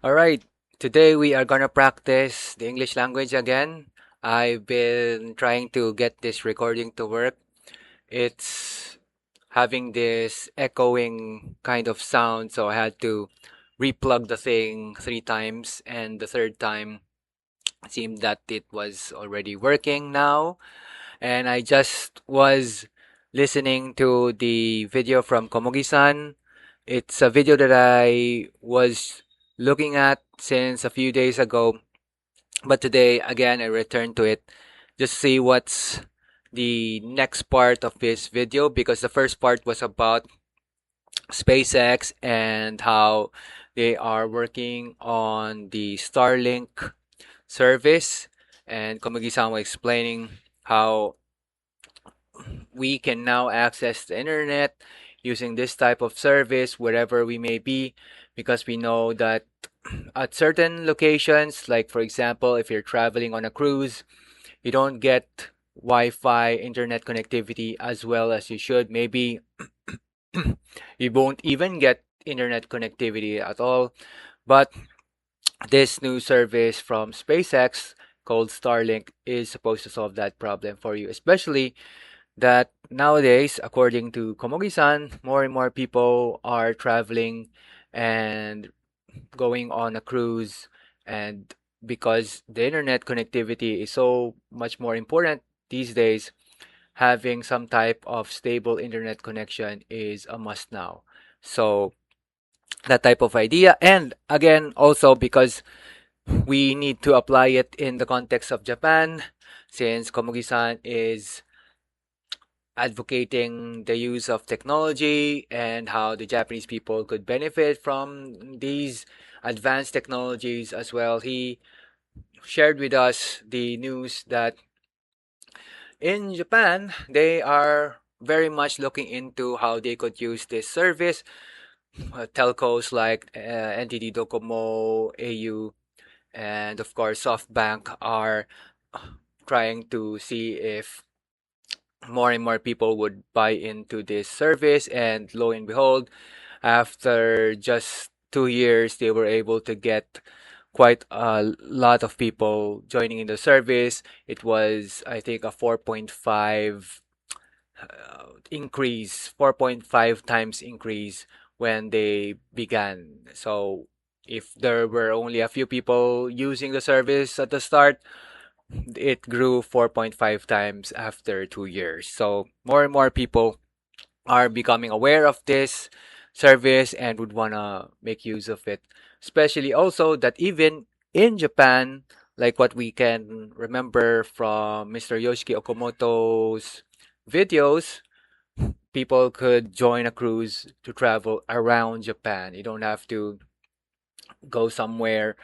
All right, today we are gonna practice the English language again. I've been trying to get this recording to work. It's having this echoing kind of sound, so I had to replug the thing 3 times, and the third time it seemed that it was already working now. And I just was listening to the video from Komugi-san. It's a video that I was looking at since a few days ago, but today again I returned to it just to see what's the next part of this video, because the first part was about SpaceX and how they are working on the Starlink service, and Komugi-san was explaining how we can now access the internet using this type of service wherever we may be, because we know that at certain locations, like for example, if you're traveling on a cruise, you don't get Wi-Fi internet connectivity as well as you should. Maybe you won't even get internet connectivity at all. But this new service from SpaceX called Starlink is supposed to solve that problem for you, especially that nowadays, according to Komogi-san, more and more people are traveling and going on a cruise, and because the internet connectivity is so much more important these days, having some type of stable internet connection is a must now. So that type of idea, and again also because we need to apply it in the context of Japan, since Komugi-san is advocating the use of technology and how the Japanese people could benefit from these advanced technologies as well. He shared with us the news that in Japan, they are very much looking into how they could use this service. Telcos like NTT Docomo, AU, and of course SoftBank are trying to see if more and more people would buy into this service, and lo and behold, after just 2 years they were able to get quite a lot of people joining in the service. It was, I think, a 4.5 increase, 4.5 times increase when they began. So if there were only a few people using the service at the start, it grew 4.5 times after 2 years. So more and more people are becoming aware of this service and would want to make use of it. Especially also that even in Japan, like what we can remember from Mr. Yoshiki Okamoto's videos, people could join a cruise to travel around Japan. You don't have to go somewhere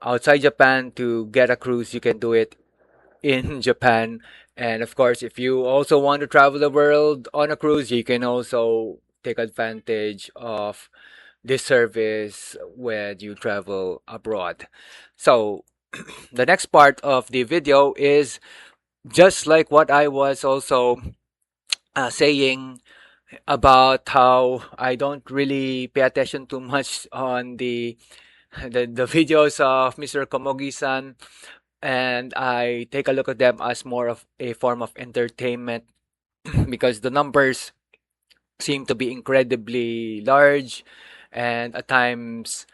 outside Japan to get a cruise. You can do it in Japan. And of course, if you also want to travel the world on a cruise, you can also take advantage of this service when you travel abroad. So, the next part of the video is just like what I was also saying about how I don't really pay attention too much on the videos of Mr. Komogi-san, and I take a look at them as more of a form of entertainment because the numbers seem to be incredibly large, and at times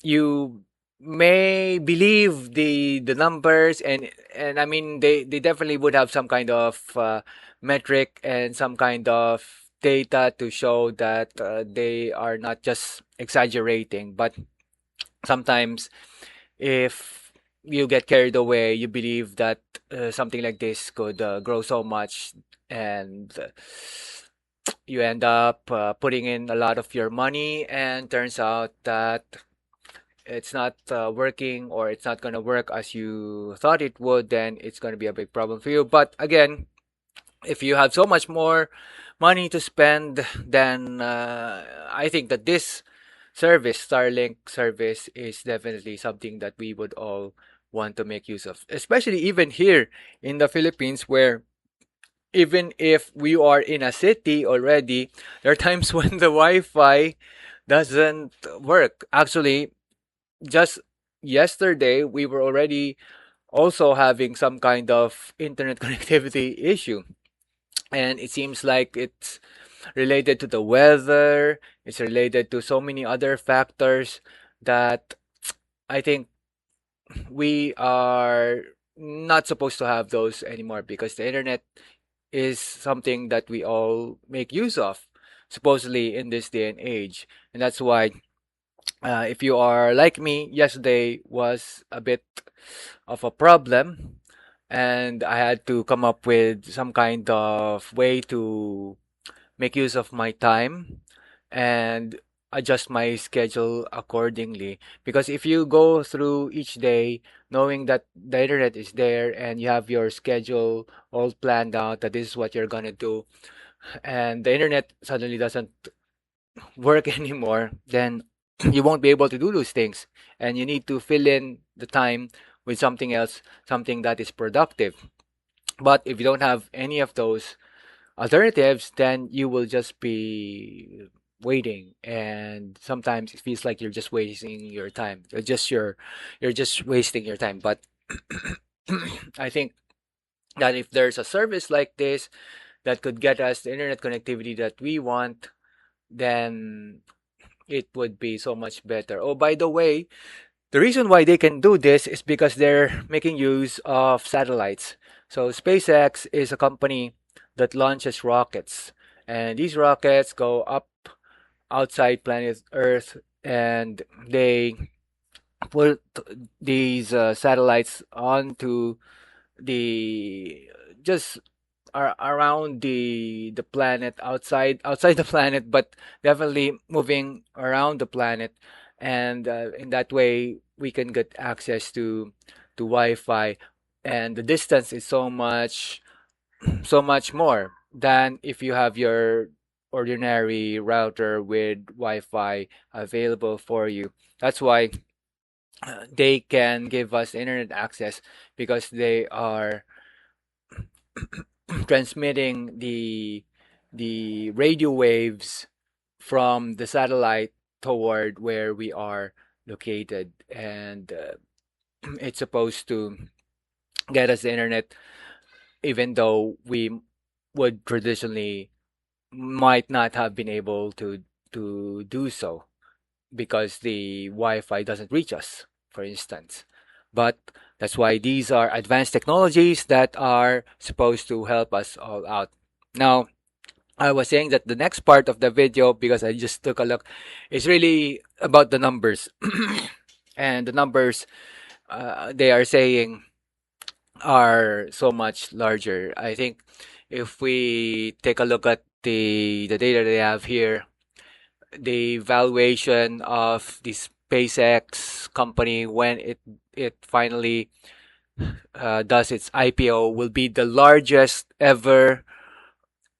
you may believe the numbers, and I mean they definitely would have some kind of metric and some kind of data to show that they are not just exaggerating, but sometimes if you get carried away, you believe that something like this could grow so much, and you end up putting in a lot of your money, and turns out that it's not working, or it's not going to work as you thought it would. Then it's going to be a big problem for you. But again, if you have so much more money to spend, then I think that this service, Starlink service, is definitely something that we would all want to make use of, especially even here in the Philippines, where even if we are in a city already, there are times when the Wi-Fi doesn't work. Actually, just yesterday we were already also having some kind of internet connectivity issue, and it seems like it's related to the weather, it's related to so many other factors that I think we are not supposed to have those anymore, because the internet is something that we all make use of, supposedly, in this day and age. And that's why, if you are like me, yesterday was a bit of a problem, and I had to come up with some kind of way to make use of my time and adjust my schedule accordingly. Because if you go through each day knowing that the internet is there and you have your schedule all planned out, that this is what you're gonna do, and the internet suddenly doesn't work anymore, then you won't be able to do those things. And you need to fill in the time with something else, something that is productive. But if you don't have any of those alternatives, then you will just be waiting, and sometimes it feels like you're just wasting your time. You're just wasting your time. But I think that if there's a service like this that could get us the internet connectivity that we want, then it would be so much better. Oh, by the way, the reason why they can do this is because they're making use of satellites. So SpaceX is a company that launches rockets, and these rockets go up outside planet Earth, and they put these satellites onto the just around the planet, outside the planet, but definitely moving around the planet, and in that way we can get access to Wi-Fi, and the distance is so much more than if you have your ordinary router with Wi-Fi available for you. That's why they can give us internet access, because they are transmitting the radio waves from the satellite toward where we are located, and it's supposed to get us the internet, even though we would traditionally might not have been able to do so, because the Wi-Fi doesn't reach us, for instance. But that's why these are advanced technologies that are supposed to help us all out. Now, I was saying that the next part of the video, because I just took a look, is really about the numbers. And the numbers they are saying are so much larger. I think if we take a look at the data they have here, the valuation of the SpaceX company when it finally does its IPO will be the largest ever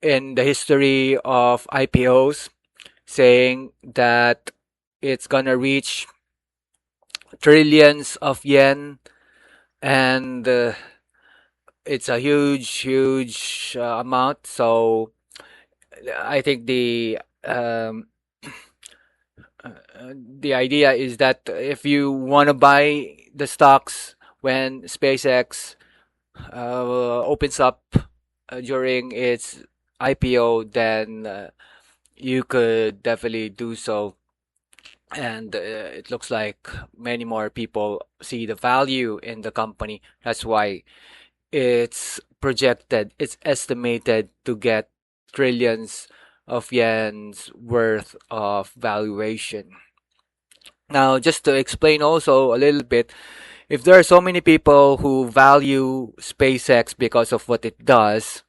in the history of IPOs, saying that it's gonna reach trillions of yen, and it's a huge amount. So I think the idea is that if you want to buy the stocks when SpaceX opens up during its IPO, then you could definitely do so. And it looks like many more people see the value in the company. That's why it's estimated to get trillions of yens worth of valuation. Now, just to explain also a little bit, if there are so many people who value SpaceX because of what it does,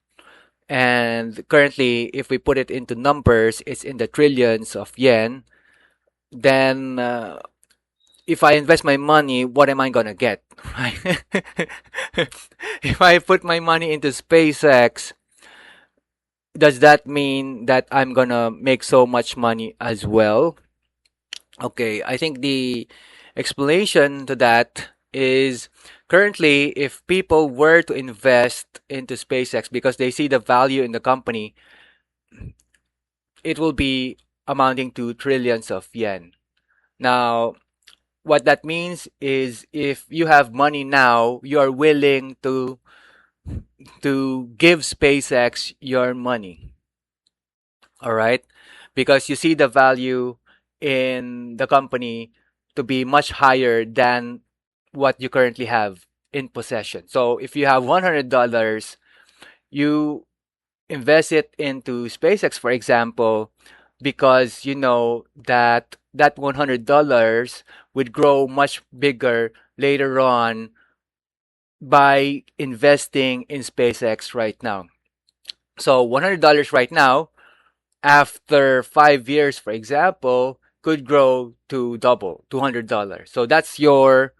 and currently, if we put it into numbers, it's in the trillions of yen, then if I invest my money, what am I gonna get? Right? If I put my money into SpaceX, does that mean that I'm gonna make so much money as well? Okay, I think the explanation to that is, currently, if people were to invest into SpaceX because they see the value in the company, it will be amounting to trillions of yen. Now, what that means is if you have money now, you are willing to give SpaceX your money. All right? Because you see the value in the company to be much higher than what you currently have in possession. So if you have $100, you invest it into SpaceX, for example, because you know that that $100 would grow much bigger later on by investing in SpaceX right now. So $100 right now, after 5 years, for example, could grow to double, $200. So that's your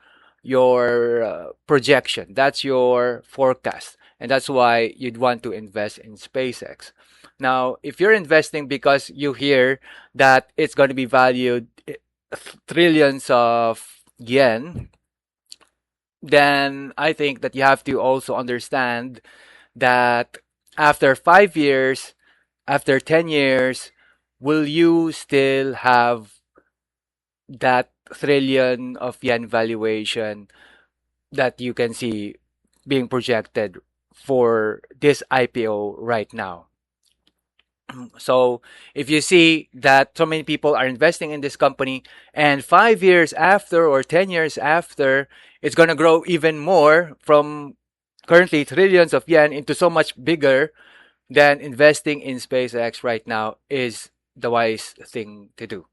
projection. That's your forecast, and that's why you'd want to invest in SpaceX. Now, if you're investing because you hear that it's going to be valued trillions of yen, then I think that you have to also understand that after 5 years, after 10 years, will you still have that trillion of yen valuation that you can see being projected for this IPO right now? So if you see that so many people are investing in this company and 5 years after or 10 years after, it's going to grow even more from currently trillions of yen into so much bigger, then investing in SpaceX right now is the wise thing to do.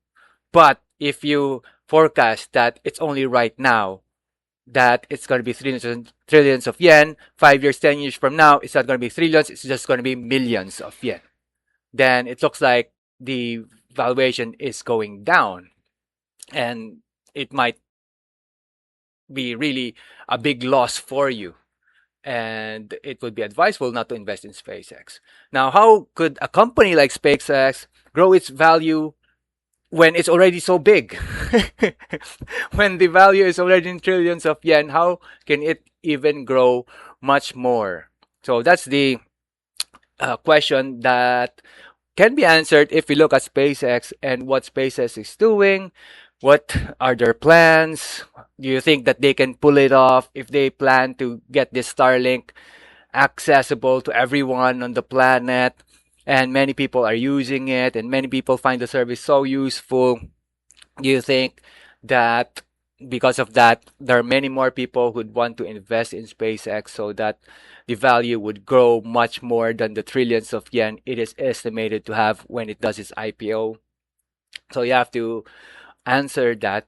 But if you forecast that it's only right now that it's going to be trillions of yen, 5 years, 10 years from now, it's not going to be trillions, it's just going to be millions of yen. Then it looks like the valuation is going down, and it might be really a big loss for you. And it would be advisable not to invest in SpaceX. Now, how could a company like SpaceX grow its value when it's already so big? When the value is already in trillions of yen, how can it even grow much more? So that's the question that can be answered if we look at SpaceX and what SpaceX is doing. What are their plans? Do you think that they can pull it off if they plan to get this Starlink accessible to everyone on the planet? And many people are using it, and many people find the service so useful. Do you think that because of that, there are many more people who'd want to invest in SpaceX so that the value would grow much more than the trillions of yen it is estimated to have when it does its IPO? So you have to answer that.